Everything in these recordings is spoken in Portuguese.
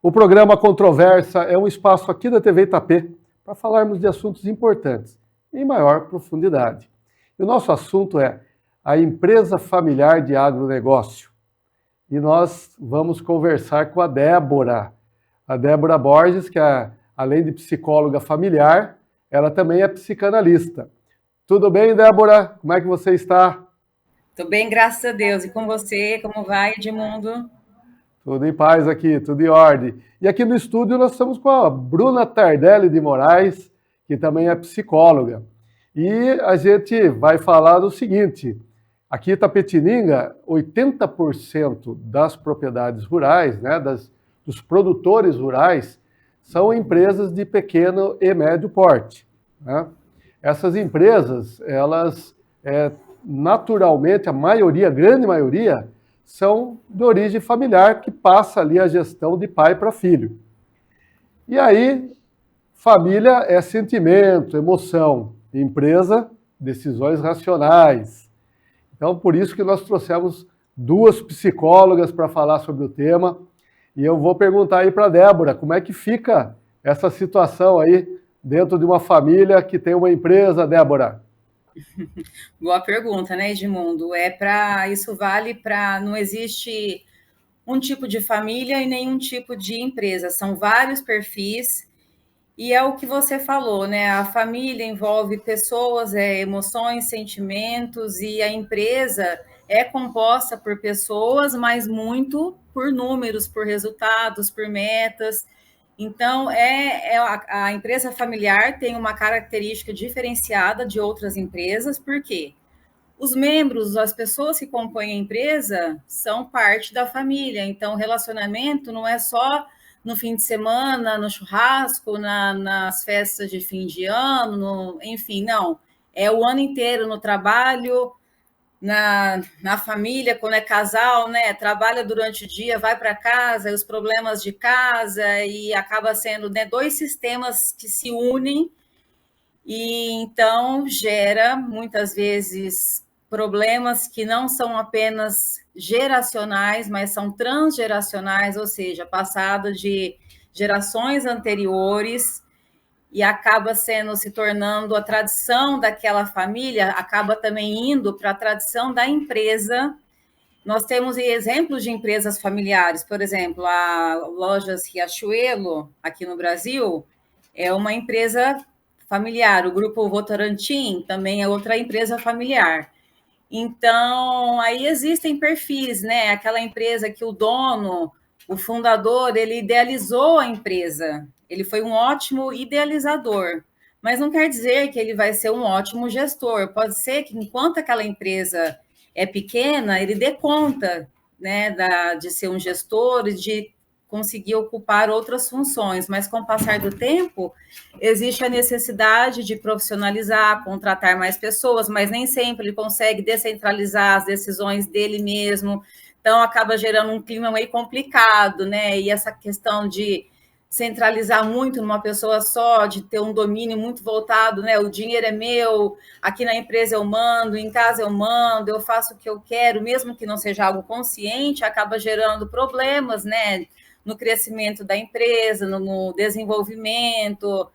O programa Controversa é um espaço aqui da TV Itapê para falarmos de assuntos importantes em maior profundidade. E o nosso assunto é a empresa familiar de agronegócio. E nós vamos conversar com a Débora Borges, que além de psicóloga familiar, ela também é psicanalista. Tudo bem, Débora? Como é que você está? Tudo bem, graças a Deus. E com você, como vai, Edmundo? Tudo em paz aqui, tudo em ordem. E aqui no estúdio nós estamos com a Bruna Tardelli de Moraes, que também é psicóloga. E a gente vai falar do seguinte: aqui em Itapetininga, 80% das propriedades rurais, né, dos produtores rurais, são empresas de pequeno e médio porte. Né? Essas empresas, elas naturalmente, a maioria, a grande maioria, são de origem familiar, que passa ali a gestão de pai para filho. E aí, família é sentimento, emoção, empresa, decisões racionais. Então, por isso que nós trouxemos duas psicólogas para falar sobre o tema. E eu vou perguntar aí para a Débora, como é que fica essa situação aí dentro de uma família que tem uma empresa, Débora? Boa pergunta, né, Edmundo? Isso vale para não existe um tipo de família e nenhum tipo de empresa. São vários perfis. E é o que você falou, né? A família envolve pessoas, emoções, sentimentos, e a empresa é composta por pessoas, mas muito por números, por resultados, por metas. Então, a empresa familiar tem uma característica diferenciada de outras empresas, porque os membros, as pessoas que compõem a empresa, são parte da família. Então, o relacionamento não é só no fim de semana, no churrasco, nas festas de fim de ano, enfim, não. É o ano inteiro no trabalho, na família, quando é casal, né? Trabalha durante o dia, vai para casa, e os problemas de casa, e acaba sendo, né, dois sistemas que se unem, e então gera muitas vezes problemas que não são apenas geracionais, mas são transgeracionais, ou seja, passado de gerações anteriores, e acaba se tornando a tradição daquela família, acaba também indo para a tradição da empresa. Nós temos exemplos de empresas familiares, por exemplo, a Lojas Riachuelo, aqui no Brasil, é uma empresa familiar. O Grupo Votorantim também é outra empresa familiar. Então, aí existem perfis, né? Aquela empresa que o dono, o fundador, ele idealizou a empresa. Ele foi um ótimo idealizador, mas não quer dizer que ele vai ser um ótimo gestor. Pode ser que, enquanto aquela empresa é pequena, ele dê conta, né, de ser um gestor e de conseguir ocupar outras funções, mas com o passar do tempo, existe a necessidade de profissionalizar, contratar mais pessoas, mas nem sempre ele consegue descentralizar as decisões dele mesmo, então acaba gerando um clima meio complicado, né? E essa questão de centralizar muito numa pessoa só, de ter um domínio muito voltado, né? O dinheiro é meu, aqui na empresa eu mando, em casa eu mando, eu faço o que eu quero, mesmo que não seja algo consciente, acaba gerando problemas, né? No crescimento da empresa, no desenvolvimento.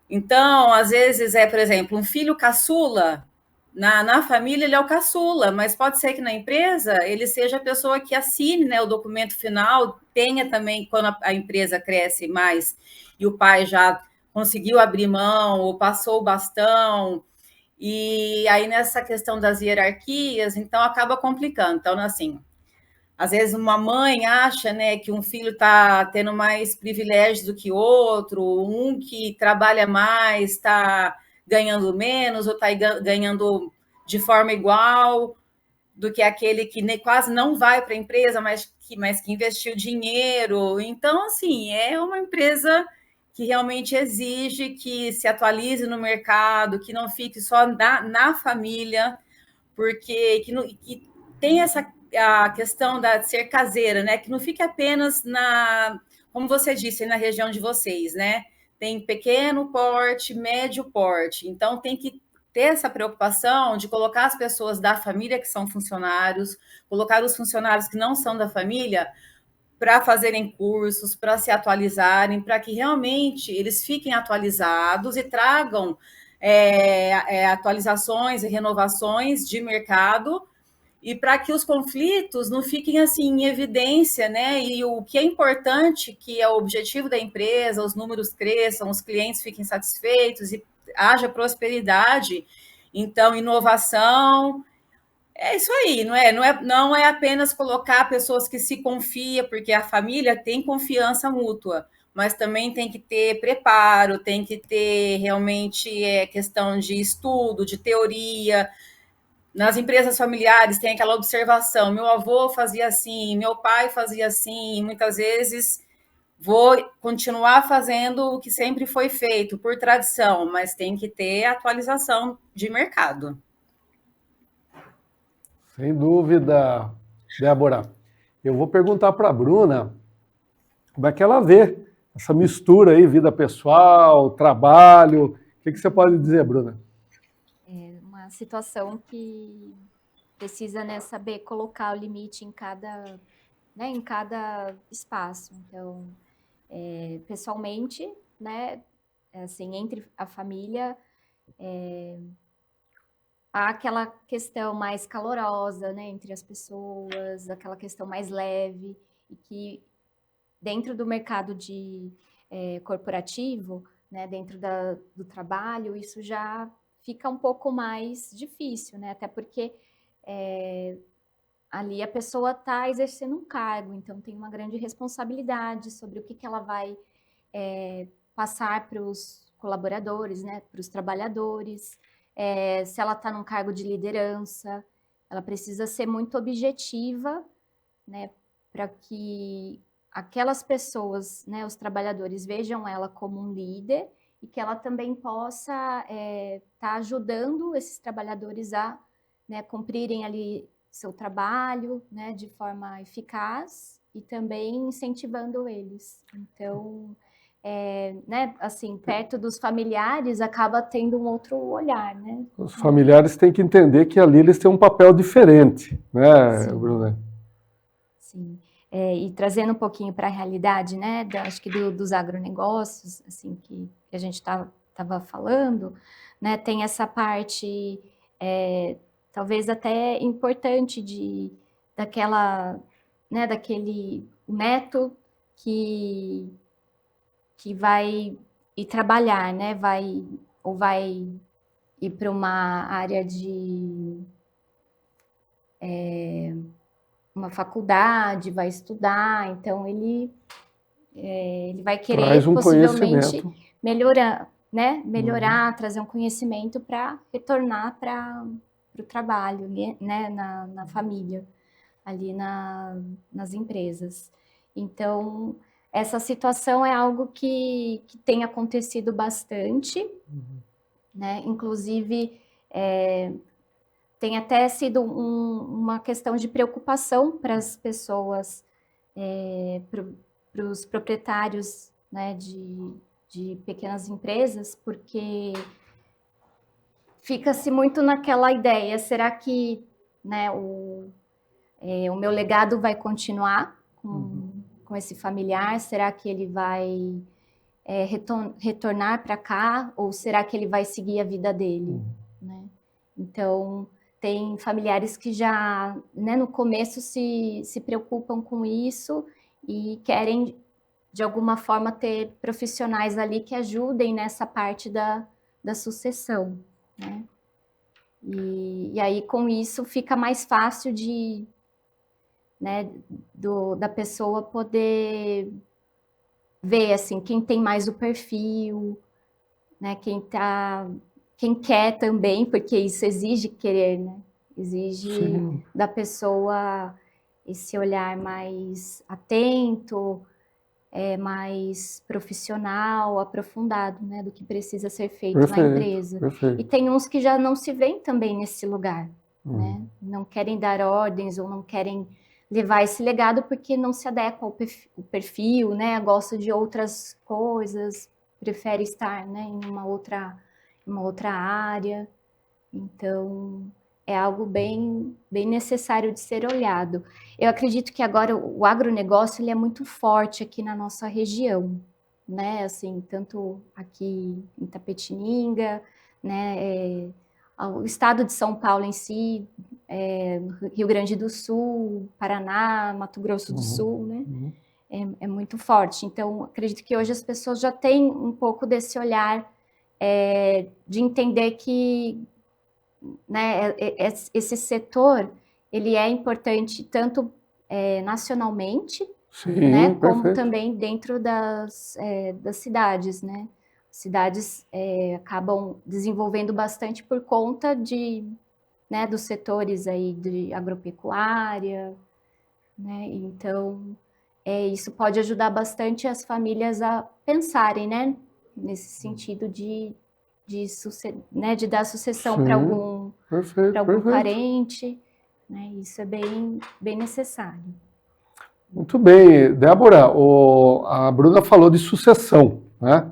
Então, às vezes por exemplo, um filho caçula, na família ele é o caçula, mas pode ser que na empresa ele seja a pessoa que assine, né, o documento final, tenha também, quando a empresa cresce mais e o pai já conseguiu abrir mão ou passou o bastão, e aí nessa questão das hierarquias, então acaba complicando. Então, assim, às vezes uma mãe acha, né, que um filho está tendo mais privilégios do que outro, um que trabalha mais está ganhando menos ou está ganhando de forma igual do que aquele que quase não vai para a empresa, mas que investiu dinheiro. Então, assim, é uma empresa que realmente exige que se atualize no mercado, que não fique só na família, porque que tem a questão de ser caseira, né? Que não fique apenas como você disse, na região de vocês, né? Tem pequeno porte, médio porte. Então tem que ter essa preocupação de colocar as pessoas da família que são funcionários, colocar os funcionários que não são da família para fazerem cursos, para se atualizarem, para que realmente eles fiquem atualizados e tragam atualizações e renovações de mercado, e para que os conflitos não fiquem assim em evidência, né? E o que é importante, que é o objetivo da empresa, os números cresçam, os clientes fiquem satisfeitos e haja prosperidade. Então, inovação, é isso aí, não é apenas colocar pessoas que se confiam, porque a família tem confiança mútua, mas também tem que ter preparo, tem que ter realmente questão de estudo, de teoria. Nas empresas familiares tem aquela observação: meu avô fazia assim, meu pai fazia assim, e muitas vezes vou continuar fazendo o que sempre foi feito, por tradição, mas tem que ter atualização de mercado. Sem dúvida, Débora. Eu vou perguntar para a Bruna como é que ela vê essa mistura aí, vida pessoal, trabalho. O que você pode dizer, Bruna? É uma situação que precisa, né, saber colocar o limite em cada espaço. Então, pessoalmente, né, assim, entre a família, há aquela questão mais calorosa, né, entre as pessoas, aquela questão mais leve, e que dentro do mercado corporativo, né, dentro do trabalho, isso já fica um pouco mais difícil, né, até porque ali a pessoa está exercendo um cargo, então tem uma grande responsabilidade sobre o que ela vai passar para os colaboradores, né, para os trabalhadores. Se ela está num cargo de liderança, ela precisa ser muito objetiva, né, para que aquelas pessoas, né, os trabalhadores, vejam ela como um líder e que ela também possa estar ajudando esses trabalhadores a, né, cumprirem ali seu trabalho, né, de forma eficaz e também incentivando eles. Então, né, assim, perto dos familiares, acaba tendo um outro olhar, né? Os familiares têm que entender que ali eles têm um papel diferente, né, Sim. Bruna? Sim. E trazendo um pouquinho para a realidade, né, acho que dos agronegócios, assim, que a gente estava falando, né, tem essa parte, talvez até importante daquele neto que vai ir trabalhar, né, vai ir para uma área de uma faculdade, vai estudar, então ele vai querer Traz um possivelmente conhecimento. melhorar, trazer um conhecimento para retornar para o trabalho, né, na família, ali nas empresas. Então, essa situação é algo que tem acontecido bastante, né? Inclusive, tem até sido uma questão de preocupação para as pessoas, para os proprietários, né, de pequenas empresas, porque fica-se muito naquela ideia: será que, né, o meu legado vai continuar com esse familiar? Será que ele vai retornar para cá? Ou será que ele vai seguir a vida dele? Né? Então, tem familiares que já, né, no começo se preocupam com isso e querem, de alguma forma, ter profissionais ali que ajudem nessa parte da sucessão, né? E aí, com isso, fica mais fácil né, da pessoa poder ver, assim, quem tem mais o perfil, né, quem quer também, porque isso exige querer, né? Exige Sim. da pessoa esse olhar mais atento, mais profissional, aprofundado, né, do que precisa ser feito na empresa. Perfeito. E tem uns que já não se veem também nesse lugar, né? Não querem dar ordens ou não querem levar esse legado porque não se adequa ao perfil, né? Gosta de outras coisas, prefere estar, né, em uma outra área. Então, é algo bem necessário de ser olhado. Eu acredito que agora o agronegócio ele é muito forte aqui na nossa região, né? Assim, tanto aqui em Itapetininga, né? O estado de São Paulo em si, Rio Grande do Sul, Paraná, Mato Grosso do Sul, né? É muito forte. Então, acredito que hoje as pessoas já têm um pouco desse olhar de entender que, né, esse setor ele é importante tanto nacionalmente, Sim, né, como perfeito. também dentro das cidades, né? Cidades acabam desenvolvendo bastante por conta né, dos setores aí de agropecuária, né? Então, isso pode ajudar bastante as famílias a pensarem, né, nesse sentido né, de dar sucessão para Sim, perfeito, algum perfeito. parente, né? Isso é bem necessário. Muito bem, Débora, a Bruna falou de sucessão, né?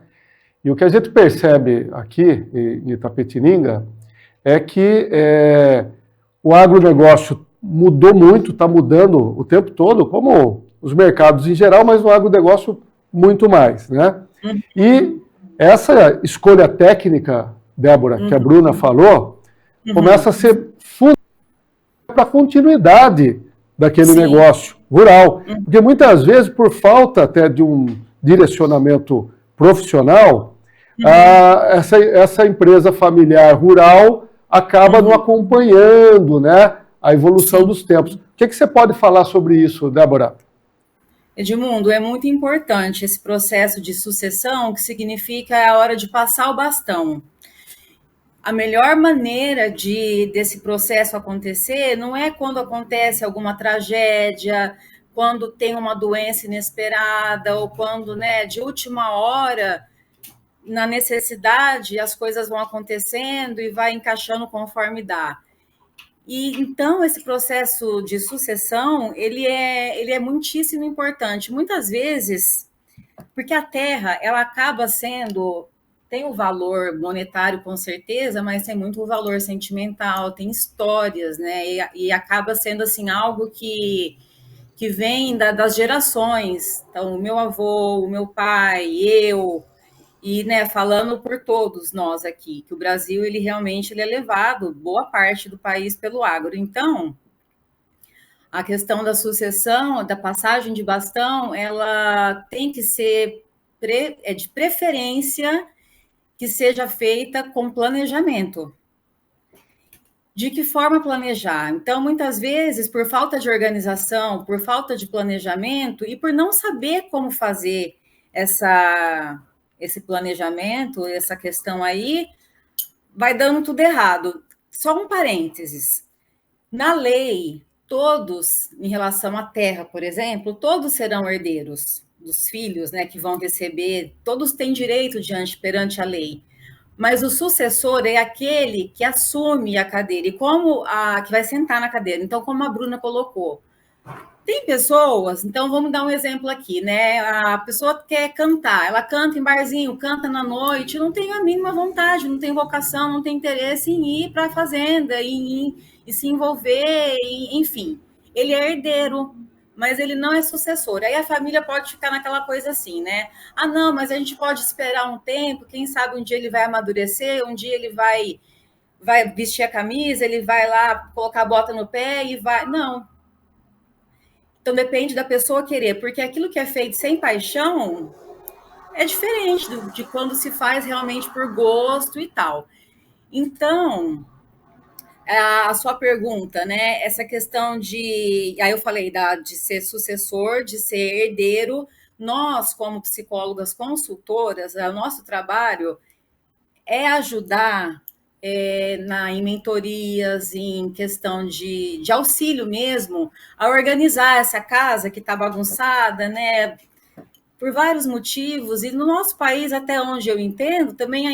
E o que a gente percebe aqui em Itapetininga é que o agronegócio mudou muito, está mudando o tempo todo, como os mercados em geral, mas no agronegócio muito mais, né? E essa escolha técnica, Débora, que a Bruna falou, começa a ser fundamental para a continuidade daquele Sim. negócio rural. Porque muitas vezes, por falta até de um direcionamento profissional, essa empresa familiar rural acaba não acompanhando, né, a evolução dos tempos. O que você pode falar sobre isso, Débora? Edmundo, é muito importante esse processo de sucessão, que significa a hora de passar o bastão. A melhor maneira desse processo acontecer não é quando acontece alguma tragédia, quando tem uma doença inesperada, ou quando, né, de última hora, na necessidade, as coisas vão acontecendo e vai encaixando conforme dá. E então esse processo de sucessão, ele é muitíssimo importante. Muitas vezes, porque a terra, ela acaba sendo, tem o valor monetário com certeza, mas tem muito o valor sentimental, tem histórias, né? E acaba sendo assim algo que vem das gerações. Então, o meu avô, o meu pai, eu, e, né, falando por todos nós aqui, que o Brasil, ele realmente ele é levado, boa parte do país, pelo agro. Então, a questão da sucessão, da passagem de bastão, ela tem que ser de preferência que seja feita com planejamento. De que forma planejar? Então, muitas vezes, por falta de organização, por falta de planejamento e por não saber como fazer esse planejamento, essa questão aí, vai dando tudo errado. Só um parênteses. Na lei, todos, em relação à terra, por exemplo, todos serão herdeiros dos filhos, né, que vão receber, todos têm direito perante a lei. Mas o sucessor é aquele que assume a cadeira e que vai sentar na cadeira. Então, como a Bruna colocou, tem pessoas, então vamos dar um exemplo aqui, né? A pessoa quer cantar, ela canta em barzinho, canta na noite, não tem a mínima vontade, não tem vocação, não tem interesse em ir para a fazenda, e se envolver, enfim. Ele é herdeiro, mas ele não é sucessor. Aí a família pode ficar naquela coisa assim, né? Ah, não, mas a gente pode esperar um tempo, quem sabe um dia ele vai amadurecer, um dia ele vai vestir a camisa, ele vai lá colocar a bota no pé e vai. Não. Então depende da pessoa querer, porque aquilo que é feito sem paixão é diferente de quando se faz realmente por gosto e tal. Então, a sua pergunta, né? Essa questão aí eu falei de ser sucessor, de ser herdeiro. Nós, como psicólogas consultoras, o nosso trabalho é ajudar em mentorias, em questão de auxílio mesmo, a organizar essa casa que está bagunçada, né? Por vários motivos, e no nosso país, até onde eu entendo, também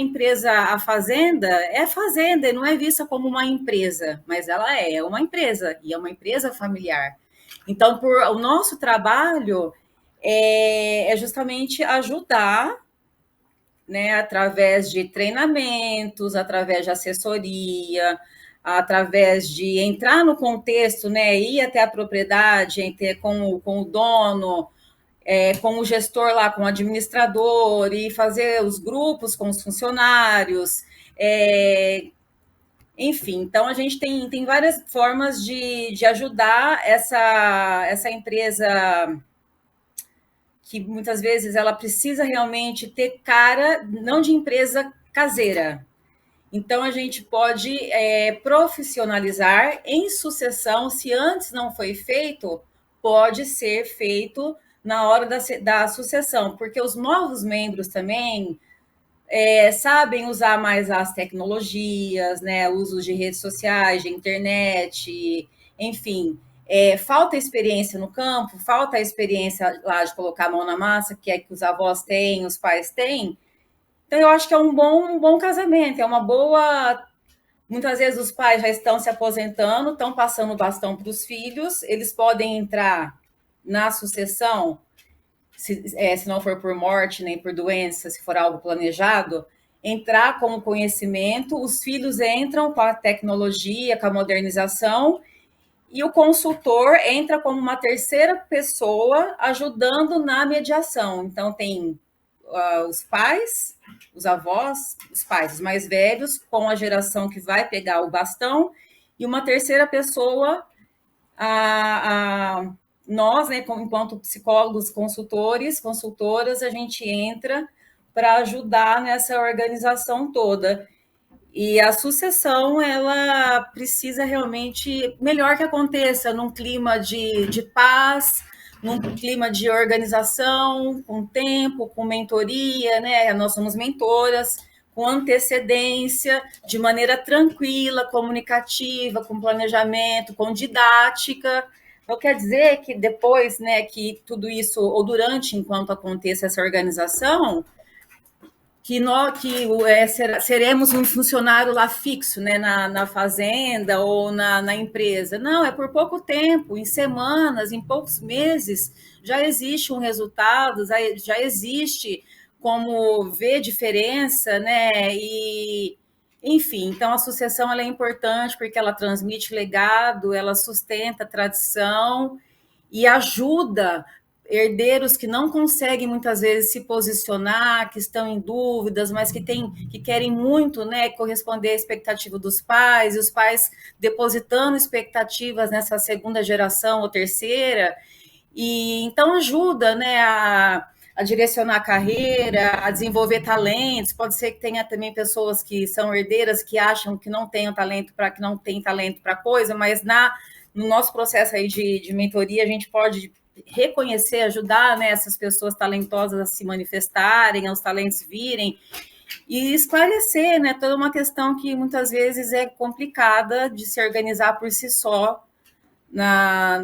a fazenda é fazenda, e não é vista como uma empresa, mas ela é uma empresa, e é uma empresa familiar. Então, o nosso trabalho é justamente ajudar, né, através de treinamentos, através de assessoria, através de entrar no contexto, né, ir até a propriedade, com o dono, com o gestor lá, com o administrador, e fazer os grupos com os funcionários, enfim, então a gente tem várias formas de ajudar essa empresa que muitas vezes ela precisa realmente ter cara, não de empresa caseira. Então a gente pode profissionalizar em sucessão, se antes não foi feito, pode ser feito na hora da sucessão, porque os novos membros também sabem usar mais as tecnologias, né, uso de redes sociais, de internet, enfim. Falta experiência no campo, falta a experiência lá de colocar a mão na massa, que é que os avós têm, os pais têm. Então, eu acho que é um bom casamento, é uma boa. Muitas vezes os pais já estão se aposentando, estão passando o bastão para os filhos, eles podem entrar na sucessão, se não for por morte nem por doença, se for algo planejado, entrar com o conhecimento, os filhos entram com a tecnologia, com a modernização, e o consultor entra como uma terceira pessoa ajudando na mediação. Então, tem os pais, os avós, os pais, os mais velhos, com a geração que vai pegar o bastão, e uma terceira pessoa, nós, né, enquanto psicólogos, consultoras, a gente entra para ajudar nessa organização toda. E a sucessão, ela precisa realmente, melhor que aconteça num clima de paz, num clima de organização, com tempo, com mentoria, né? Nós somos mentoras, com antecedência, de maneira tranquila, comunicativa, com planejamento, com didática. Então, quer dizer que depois, né, que tudo isso, ou durante, enquanto aconteça essa organização, seremos um funcionário lá fixo, né, na fazenda ou na empresa. Não, é por pouco tempo, em semanas, em poucos meses, já existe um resultado, já existe como ver diferença, né? E, enfim, então a sucessão ela é importante porque ela transmite legado, ela sustenta a tradição e ajuda herdeiros que não conseguem muitas vezes se posicionar, que estão em dúvidas, mas que querem muito, né, corresponder à expectativa dos pais, e os pais depositando expectativas nessa segunda geração ou terceira, e então ajuda, né, a direcionar a carreira, a desenvolver talentos. Pode ser que tenha também pessoas que são herdeiras que acham que não têm talento para coisa, mas no nosso processo aí de mentoria a gente pode reconhecer, ajudar, né, essas pessoas talentosas a se manifestarem, aos talentos virem, e esclarecer, né, toda uma questão que muitas vezes é complicada de se organizar por si só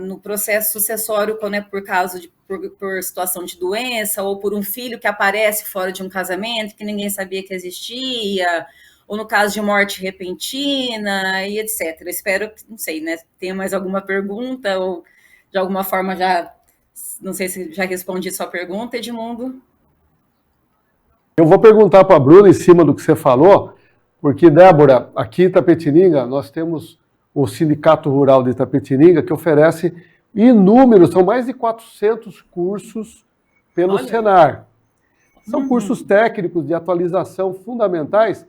no processo sucessório, quando é por situação de doença, ou por um filho que aparece fora de um casamento, que ninguém sabia que existia, ou no caso de morte repentina, e etc. Espero que, não sei, né, tenha mais alguma pergunta, ou de alguma forma não sei se já respondi sua pergunta, Edmundo. Eu vou perguntar para a Bruna em cima do que você falou, porque, Débora, aqui em Itapetininga, nós temos o Sindicato Rural de Itapetininga, que oferece inúmeros, são mais de 400 cursos pelo Senar. São cursos técnicos de atualização fundamentais,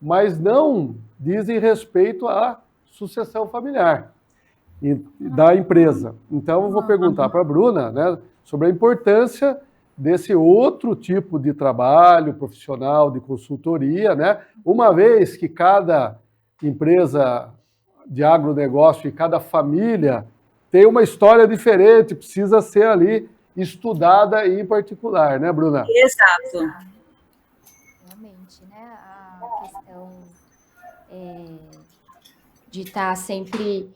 mas não dizem respeito à sucessão familiar da empresa. Então, eu vou perguntar para a Bruna, né, sobre a importância desse outro tipo de trabalho profissional, de consultoria, né, uma vez que cada empresa de agronegócio e cada família tem uma história diferente, precisa ser ali estudada em particular, né, Bruna? Exato. Realmente, né, a questão de estar sempre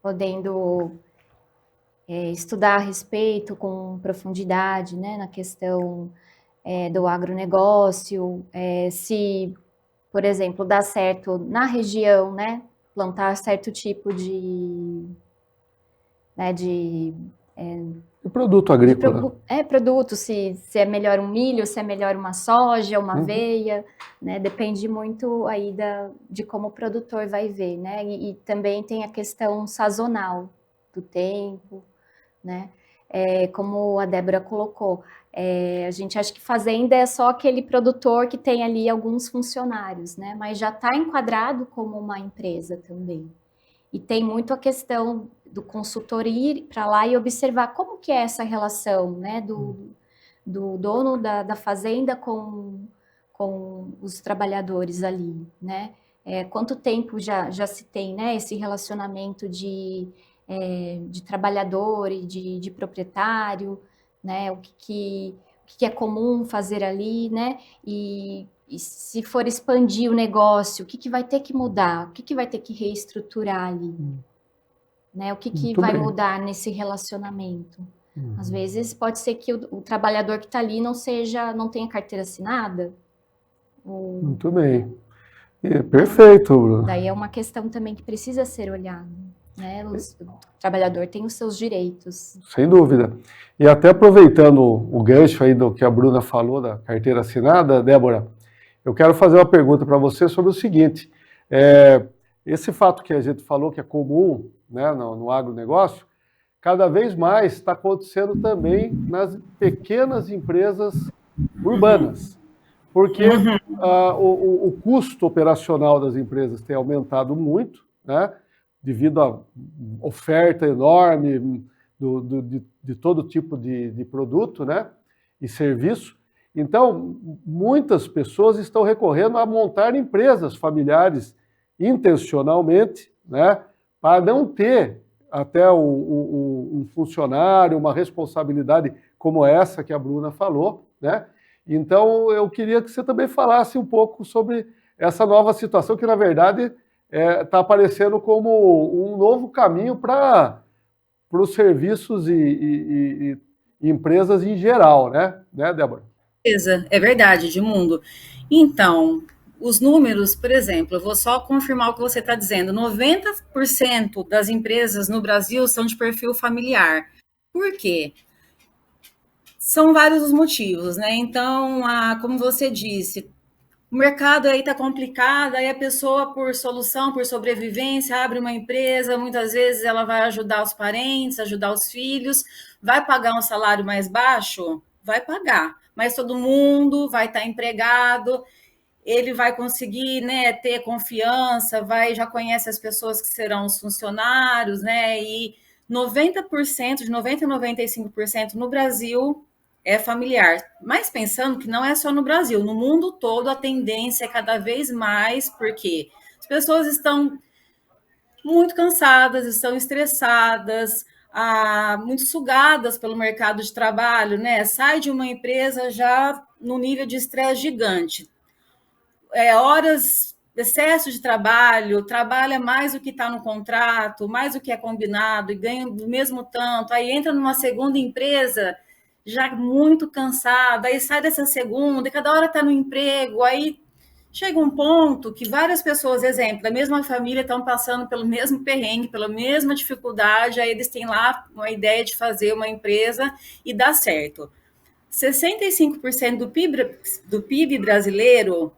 podendo estudar a respeito com profundidade, né, na questão do agronegócio, se, por exemplo, dá certo na região, né, plantar certo tipo de E produto agrícola? Produto, se é melhor um milho, se é melhor uma soja, uma aveia, né? Depende muito aí de como o produtor vai ver, né? E também tem a questão sazonal do tempo, né? Como a Débora colocou, a gente acha que fazenda é só aquele produtor que tem ali alguns funcionários, né? Mas já está enquadrado como uma empresa também. E tem muito a questão do consultor ir para lá e observar como que é essa relação, né, do dono da fazenda com os trabalhadores ali, né? Quanto tempo já se tem, né, esse relacionamento de trabalhador e de proprietário, né? O que é comum fazer ali, né? E se for expandir o negócio, o que vai ter que mudar? O que vai ter que reestruturar ali? Né? O que vai mudar nesse relacionamento? Às vezes pode ser que o trabalhador que está ali não tenha carteira assinada. Muito bem. Perfeito, Bruno. Daí é uma questão também que precisa ser olhada. Né? O trabalhador tem os seus direitos. Sem dúvida. E até aproveitando o gancho aí do que a Bruna falou da carteira assinada, Débora, eu quero fazer uma pergunta para você sobre o seguinte, esse fato que a gente falou que é comum, né, no agronegócio, cada vez mais está acontecendo também nas pequenas empresas urbanas, porque o custo operacional das empresas tem aumentado muito, né, devido à oferta enorme de todo tipo de produto, né, e serviço. Então, muitas pessoas estão recorrendo a montar empresas familiares intencionalmente, né, para não ter até um funcionário, uma responsabilidade como essa que a Bruna falou, né? Então, eu queria que você também falasse um pouco sobre essa nova situação que, na verdade, está aparecendo como um novo caminho para os serviços e empresas em geral, né, Débora? É verdade, Edmundo. Então, os números, por exemplo, eu vou só confirmar o que você está dizendo, 90% das empresas no Brasil são de perfil familiar. Por quê? São vários os motivos, né? Então, como você disse, o mercado aí está complicado, aí a pessoa, por solução, por sobrevivência, abre uma empresa, muitas vezes ela vai ajudar os parentes, ajudar os filhos, vai pagar um salário mais baixo? Vai pagar, mas todo mundo vai estar empregado, ele vai conseguir, né, ter confiança, já conhece as pessoas que serão os funcionários, né, e 90%, de 90% a 95% no Brasil é familiar. Mas pensando que não é só no Brasil, no mundo todo a tendência é cada vez mais, porque as pessoas estão muito cansadas, estão estressadas, muito sugadas pelo mercado de trabalho, né? Sai de uma empresa já no nível de estresse gigante. Horas, excesso de trabalho, trabalha mais do que está no contrato, mais do que é combinado e ganha do mesmo tanto. Aí entra numa segunda empresa já muito cansada, aí sai dessa segunda e cada hora está no emprego, aí chega um ponto que várias pessoas, exemplo, da mesma família estão passando pelo mesmo perrengue, pela mesma dificuldade, aí eles têm lá uma ideia de fazer uma empresa e dá certo. 65% do PIB brasileiro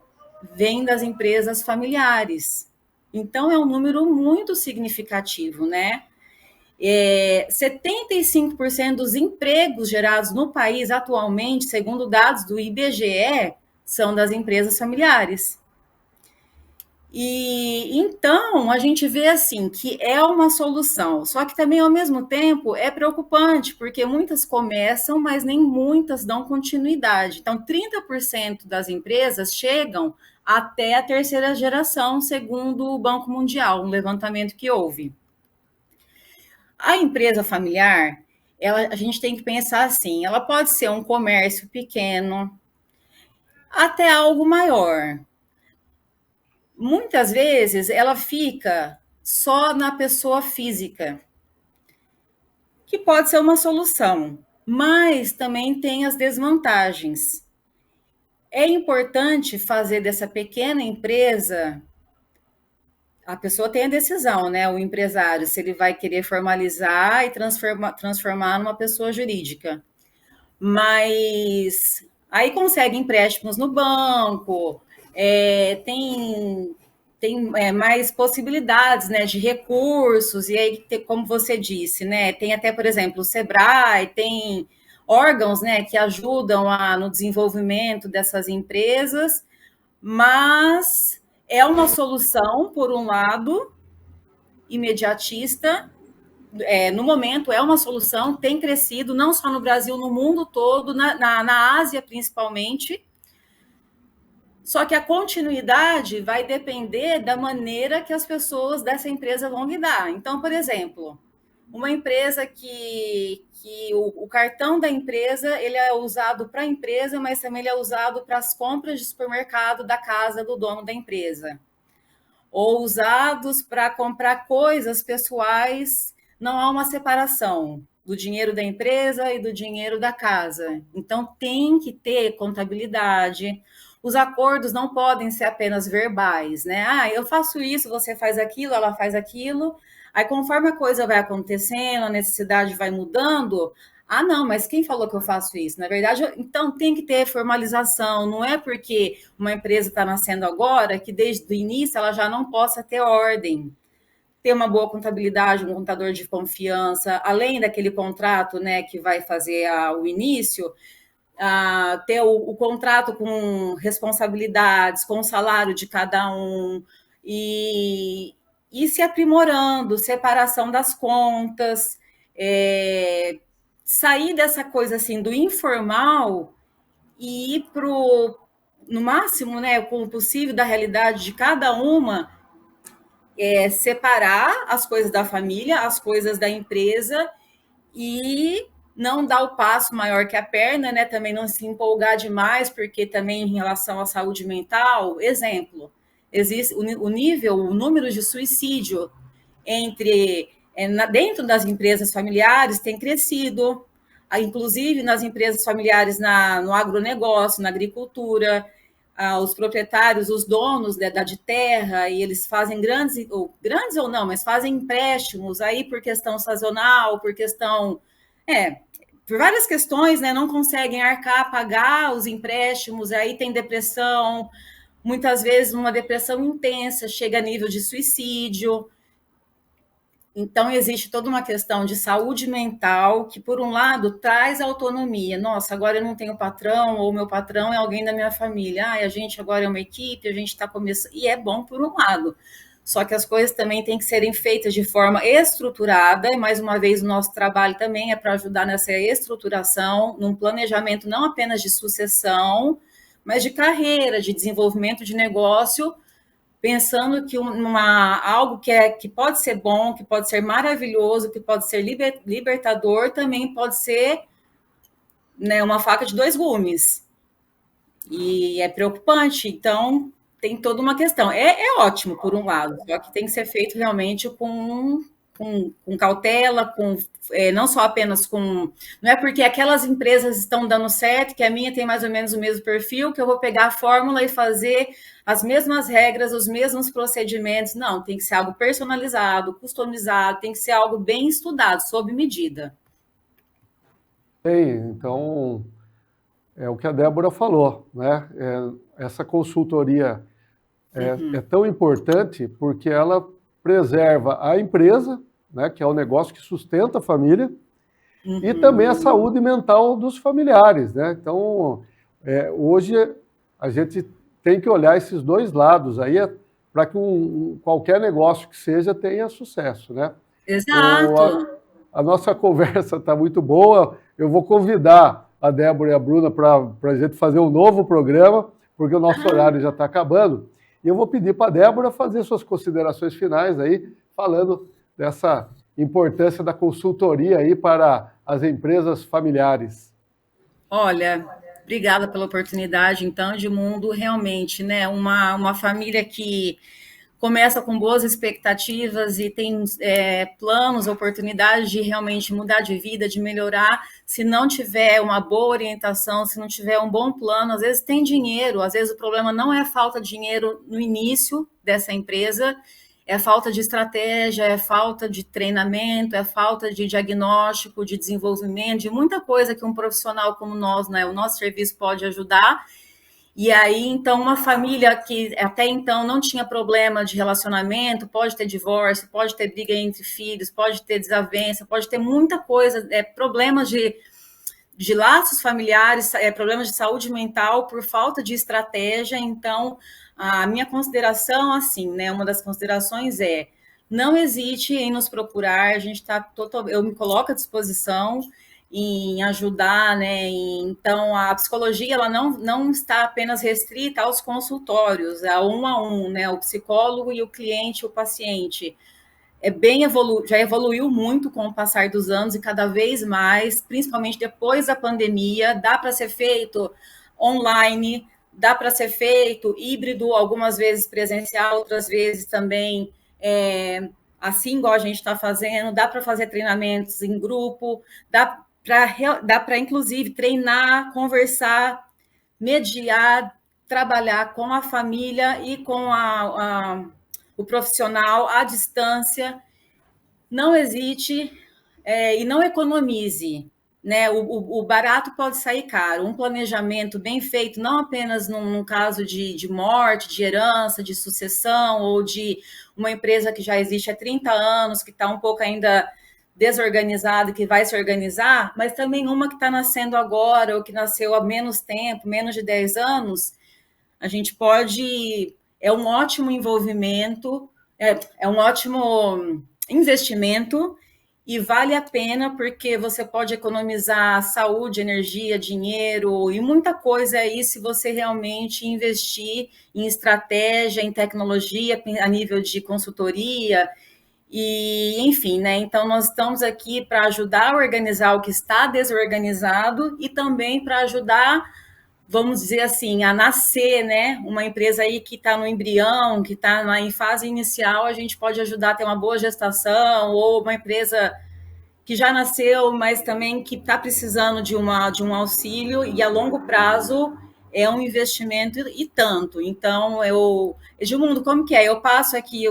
vem das empresas familiares. Então, é um número muito significativo, né? 75% dos empregos gerados no país atualmente, segundo dados do IBGE, são das empresas familiares. E então a gente vê assim que é uma solução, só que também ao mesmo tempo é preocupante, porque muitas começam, mas nem muitas dão continuidade. Então, 30% das empresas chegam até a terceira geração, segundo o Banco Mundial, um levantamento que houve. A empresa familiar, a gente tem que pensar assim, ela pode ser um comércio pequeno até algo maior. Muitas vezes ela fica só na pessoa física, que pode ser uma solução, mas também tem as desvantagens. É importante fazer dessa pequena empresa a pessoa tem a decisão, né? O empresário, se ele vai querer formalizar e transformar numa pessoa jurídica. Mas aí consegue empréstimos no banco, tem mais possibilidades, né, de recursos, e aí, como você disse, né, tem até, por exemplo, o Sebrae, tem órgãos, né, que ajudam no desenvolvimento dessas empresas, mas é uma solução, por um lado, imediatista, no momento é uma solução, tem crescido, não só no Brasil, no mundo todo, na Ásia principalmente, só que a continuidade vai depender da maneira que as pessoas dessa empresa vão lidar. Então, por exemplo, uma empresa que o cartão da empresa ele é usado para a empresa, mas também ele é usado para as compras de supermercado da casa do dono da empresa. Ou usados para comprar coisas pessoais, não há uma separação do dinheiro da empresa e do dinheiro da casa. Então, tem que ter contabilidade. Os acordos não podem ser apenas verbais, né? Ah, eu faço isso, você faz aquilo, ela faz aquilo. Aí, conforme a coisa vai acontecendo, a necessidade vai mudando, ah, não, mas quem falou que eu faço isso? Na verdade, então tem que ter formalização. Não é porque uma empresa está nascendo agora que desde o início ela já não possa ter ordem. Ter uma boa contabilidade, um contador de confiança, além daquele contrato, né, que vai fazer o início, ter o contrato com responsabilidades, com o salário de cada um, e se aprimorando, separação das contas, sair dessa coisa assim do informal e ir no máximo, né, com o possível da realidade de cada uma, separar as coisas da família, as coisas da empresa e não dar o passo maior que a perna, né? Também não se empolgar demais, porque também em relação à saúde mental, exemplo, existe o número de suicídio dentro das empresas familiares tem crescido, inclusive nas empresas familiares no agronegócio, na agricultura, os proprietários, os donos de terra, e eles fazem grandes ou não, mas fazem empréstimos aí por questão sazonal, por questão, por várias questões, né, não conseguem arcar, pagar os empréstimos, aí tem depressão, muitas vezes uma depressão intensa, chega a nível de suicídio. Então, existe toda uma questão de saúde mental que, por um lado, traz autonomia. Nossa, agora eu não tenho patrão, ou meu patrão é alguém da minha família. A gente agora é uma equipe, a gente está começando... E é bom por um lado. Só que as coisas também têm que serem feitas de forma estruturada. E, mais uma vez, o nosso trabalho também é para ajudar nessa estruturação, num planejamento não apenas de sucessão, mas de carreira, de desenvolvimento de negócio, pensando que algo que pode ser bom, que pode ser maravilhoso, que pode ser libertador, também pode ser, né, uma faca de dois gumes. E é preocupante, então tem toda uma questão. É ótimo, por um lado, só que tem que ser feito realmente com cautela, não só apenas com... Não é porque aquelas empresas estão dando certo, que a minha tem mais ou menos o mesmo perfil, que eu vou pegar a fórmula e fazer as mesmas regras, os mesmos procedimentos. Não, tem que ser algo personalizado, customizado, tem que ser algo bem estudado, sob medida. Então, é o que a Débora falou, né? Essa consultoria é tão importante porque ela preserva a empresa, né, que é o negócio que sustenta a família, e também a saúde mental dos familiares, né? Então, hoje a gente tem que olhar esses dois lados aí para que qualquer negócio que seja tenha sucesso, né? Exato. A nossa conversa está muito boa. Eu vou convidar a Débora e a Bruna para a gente fazer um novo programa, porque o nosso horário já está acabando. E eu vou pedir para a Débora fazer suas considerações finais aí, falando dessa importância da consultoria aí para as empresas familiares. Olha, obrigada pela oportunidade, então, Edmundo. Realmente, né, uma família que começa com boas expectativas e tem planos, oportunidades de realmente mudar de vida, de melhorar. Se não tiver uma boa orientação, se não tiver um bom plano, às vezes tem dinheiro, às vezes o problema não é a falta de dinheiro no início dessa empresa, é falta de estratégia, é falta de treinamento, é falta de diagnóstico, de desenvolvimento, de muita coisa que um profissional como nós, né, o nosso serviço pode ajudar. E aí, então, uma família que até então não tinha problema de relacionamento, pode ter divórcio, pode ter briga entre filhos, pode ter desavença, pode ter muita coisa, problemas de laços familiares, problemas de saúde mental por falta de estratégia. Então, a minha consideração, assim, né, uma das considerações não hesite em nos procurar, a gente está eu me coloco à disposição em ajudar, né? Então, a psicologia ela não está apenas restrita aos consultórios, a um, né? O psicólogo e o cliente, o paciente. Já evoluiu muito com o passar dos anos e cada vez mais, principalmente depois da pandemia, dá para ser feito online, dá para ser feito híbrido, algumas vezes presencial, outras vezes também assim igual a gente está fazendo, dá para fazer treinamentos em grupo, dá para inclusive treinar, conversar, mediar, trabalhar com a família e com o profissional à distância. Não hesite e não economize. Né? O barato pode sair caro. Um planejamento bem feito, não apenas num caso de morte, de herança, de sucessão, ou de uma empresa que já existe há 30 anos, que está um pouco ainda desorganizada, que vai se organizar, mas também uma que está nascendo agora, ou que nasceu há menos tempo, menos de 10 anos, a gente pode... É um ótimo envolvimento, é um ótimo investimento, e vale a pena porque você pode economizar saúde, energia, dinheiro e muita coisa aí se você realmente investir em estratégia, em tecnologia, a nível de consultoria, e enfim, né? Então nós estamos aqui para ajudar a organizar o que está desorganizado e também para ajudar, vamos dizer assim, a nascer, né? Uma empresa aí que está no embrião, que está em fase inicial, a gente pode ajudar a ter uma boa gestação, ou uma empresa que já nasceu, mas também que está precisando de um auxílio, e a longo prazo é um investimento e tanto. Então, Edmundo, como que é? Eu passo aqui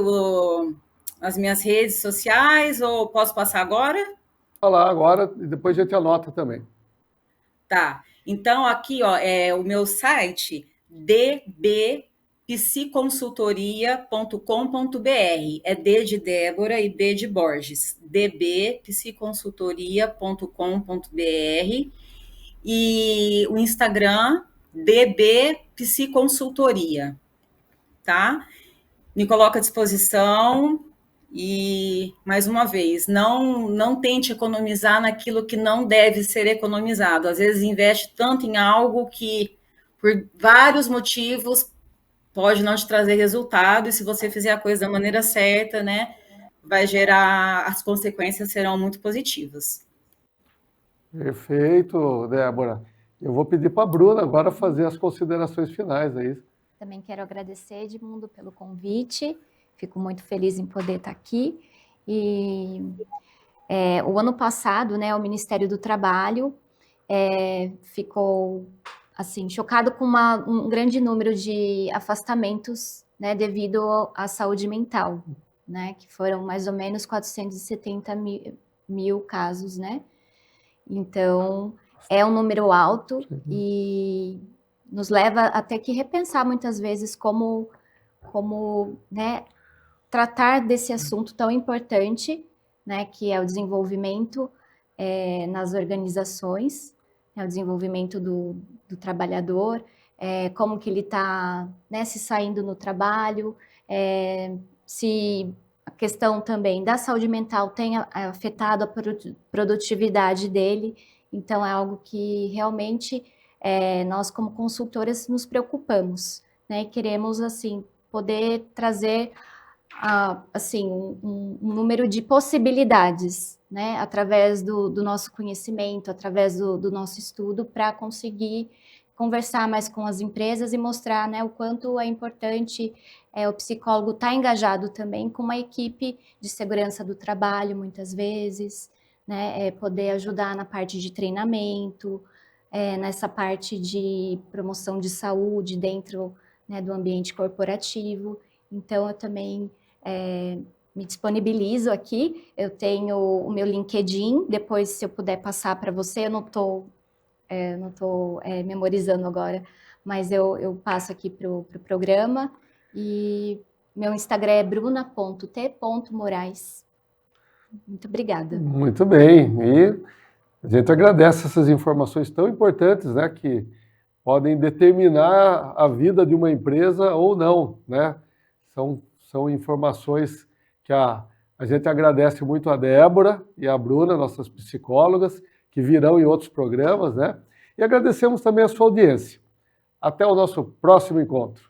as minhas redes sociais, ou posso passar agora? Falar agora e depois a gente anota também. Tá. Então, aqui, ó, é o meu site, dbpsiconsultoria.com.br. É D de Débora e B de Borges. dbpsiconsultoria.com.br. E o Instagram, dbpsiconsultoria, tá? Me coloco à disposição. E, mais uma vez, não tente economizar naquilo que não deve ser economizado. Às vezes investe tanto em algo que, por vários motivos, pode não te trazer resultado, e se você fizer a coisa da maneira certa, né, vai gerar, as consequências serão muito positivas. Perfeito, Débora. Eu vou pedir para a Bruna agora fazer as considerações finais aí. Também quero agradecer, Edmundo, pelo convite. Fico muito feliz em poder estar aqui. E o ano passado, né, o Ministério do Trabalho ficou assim chocado com um grande número de afastamentos, né, devido à saúde mental, né, que foram mais ou menos 470 mil casos, né? Então, é um número alto e nos leva até que repensar muitas vezes como né, tratar desse assunto tão importante, né, que é o desenvolvimento nas organizações, né, o desenvolvimento do trabalhador, como que ele está, né, se saindo no trabalho, se a questão também da saúde mental tem afetado a produtividade dele. Então, é algo que realmente nós, como consultoras, nos preocupamos, né, e queremos, assim, poder trazer assim, um número de possibilidades, né, através do nosso conhecimento, através do nosso estudo, para conseguir conversar mais com as empresas e mostrar, né, o quanto é importante o psicólogo estar engajado também com uma equipe de segurança do trabalho, muitas vezes, né, poder ajudar na parte de treinamento, nessa parte de promoção de saúde dentro, né, do ambiente corporativo. Então, eu também me disponibilizo aqui. Eu tenho o meu LinkedIn, depois se eu puder passar para você, eu não estou memorizando agora, mas eu passo aqui para o programa. E meu Instagram é bruna.t.moraes. Muito obrigada. Muito bem. E a gente agradece essas informações tão importantes, né, que podem determinar a vida de uma empresa ou não, né? São informações que a gente agradece muito a Débora e a Bruna, nossas psicólogas, que virão em outros programas, né? E agradecemos também a sua audiência. Até o nosso próximo encontro.